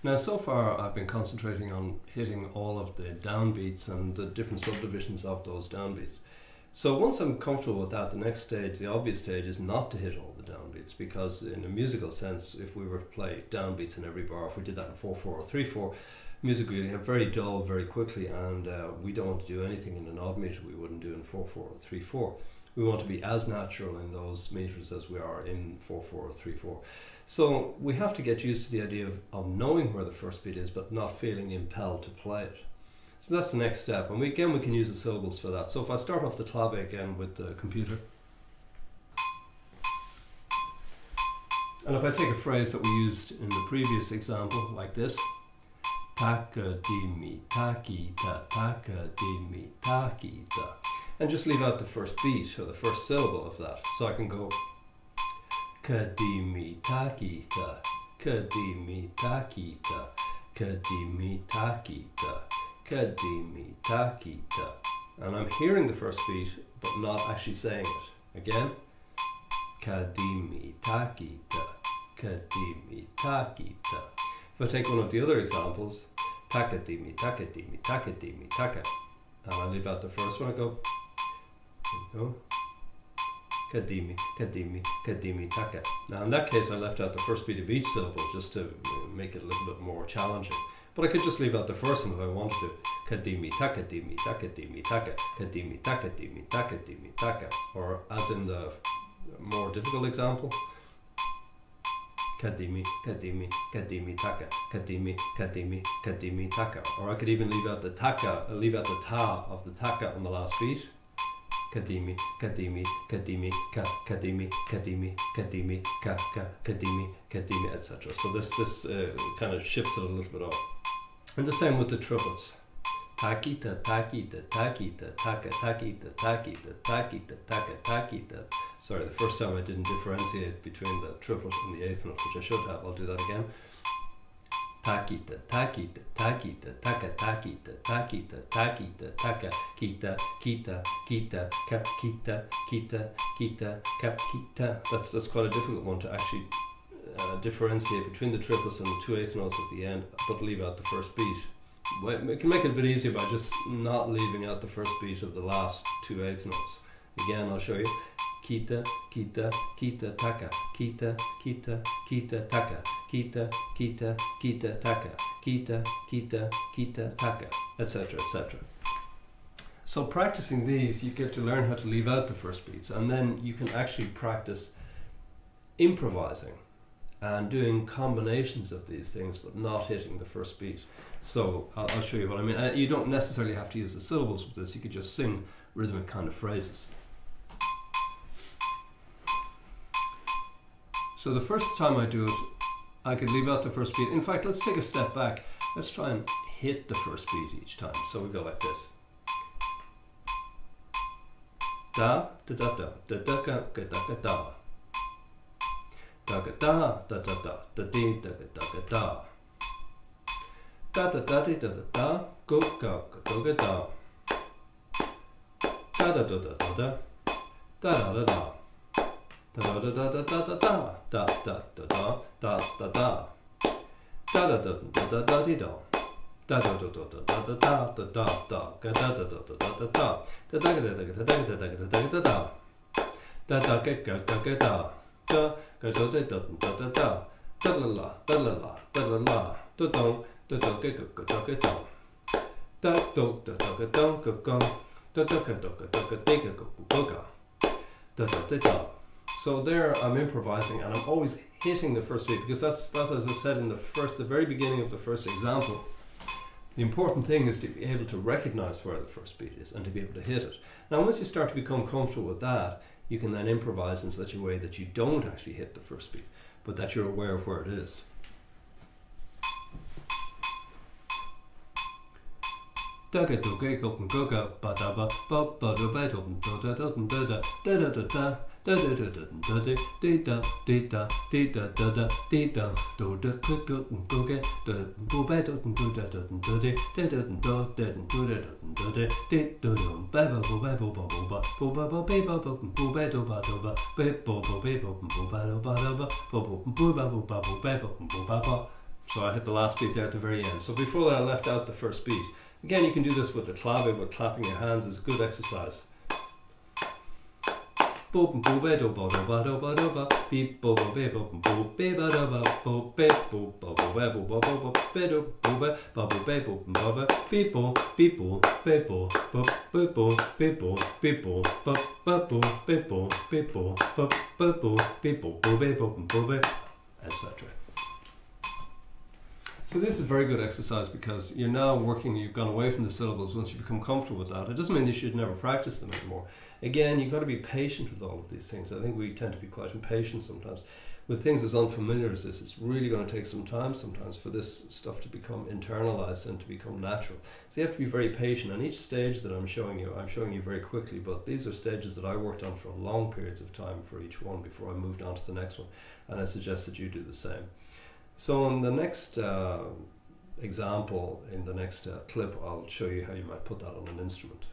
Now so far I've been concentrating on hitting all of the downbeats and the different subdivisions of those downbeats. So once I'm comfortable with that, the next stage, the obvious stage, is not to hit all the downbeats, because in a musical sense, if we were to play downbeats in every bar, if we did that in 4/4 or 3/4, musically we have very dull very quickly, and we don't want to do anything in an odd meter we wouldn't do in 4/4 or 3/4. We want to be as natural in those meters as we are in 4/4 or 3/4. So we have to get used to the idea of knowing where the first beat is, but not feeling impelled to play it. So that's the next step, and we can use the syllables for that. So if I start off the clave again with the computer, and if I take a phrase that we used in the previous example, like this, taka di mi taki ta taka di mi taki ta, and just leave out the first beat or the first syllable of that. So I can go kadimi takita, kadimi takita, kadimi takita, kadimi takita. And I'm hearing the first beat but not actually saying it. Again, kadimi takita, kadimi takita. If I take one of the other examples, takadimi, takadimi, takadimi, taka, and I leave out the first one, I go, kadimi, kadimi, kadimi, taka. Now in that case I left out the first beat of each syllable just to make it a little bit more challenging. But I could just leave out the first one if I wanted to. Kadimi, takadimi, takadimi, taka, kadimi, takadimi, takadimi, taka. Or as in the more difficult example, kadimi, kadimi, kadimi, taka, kadimi, kadimi, kadimi, taka. Or I could even leave out the taka, leave out the ta of the taka on the last beat. Kadimi, kadimi, kadimi, ka, kadimi, kadimi, kadimi, ka, kadimi, kadimi, etc. So this kind of shifts it a little bit off. And the same with the triplets. Takita, takita, takita, taka, takita, takita, takita, taka, takita. Sorry, the first time I didn't differentiate between the triplet and the eighth note, which I should have. I'll do that again. Takita, takita, takita, taka, takita, takita, takita, taka, kita, kita, kita, ka, kita, kita, kita, ka, kita. That's quite a difficult one to actually differentiate between the triplets and the two eighth notes at the end, but leave out the first beat. We can make it a bit easier by just not leaving out the first beat of the last two eighth notes. Again, I'll show you. Kita, kita, kita, taka, kita, kita, kita, taka, kita, kita, kita, taka, kita, kita, kita, taka, etc., etc. So practicing these, you get to learn how to leave out the first beats, and then you can actually practice improvising and doing combinations of these things but not hitting the first beat. So I'll show you what I mean. You don't necessarily have to use the syllables with this, you could just sing rhythmic kind of phrases. So the first time I do it, I could leave out the first beat. In fact, let's take a step back. Let's try and hit the first beat each time. So we go like this. Da da da da da da ga ga da ga da. Da ga da da da da da dee da ga da ga da. Da da da dee da da da go ga ga do ga da. Da da da da da da da da da da. Da da da da da da da da da da da da da da da da da da da dee da da da da da da da da da da da ga da da da da da da da da ga da da da da da da da da da da da ga ga ga ga da da ga da da da da da da la la da la la da la la da dong da da ga ga ga ga da da do da da ga dong ga ga da da ga da ga da ga da ga ga ga da da da da. So there I'm improvising and I'm always hitting the first beat, because that's as I said in the very beginning of the first example. The important thing is to be able to recognize where the first beat is and to be able to hit it. Now once you start to become comfortable with that, you can then improvise in such a way that you don't actually hit the first beat, but that you're aware of where it is. So there I'm So I hit the last beat there at the very end. So before that I left out the first beat. Again, you can do this with the clave, but clapping your hands is a good exercise. Etc. So this is a very good exercise because you're now working, you've gone away from the syllables. Once you become comfortable with that, it doesn't mean you should never practice them anymore. Again, you've got to be patient with all of these things. I think we tend to be quite impatient sometimes. With things as unfamiliar as this, it's really going to take some time sometimes for this stuff to become internalized and to become natural. So you have to be very patient. And each stage that I'm showing you very quickly, but these are stages that I worked on for long periods of time for each one before I moved on to the next one. And I suggest that you do the same. So in the next example, in the next clip, I'll show you how you might put that on an instrument.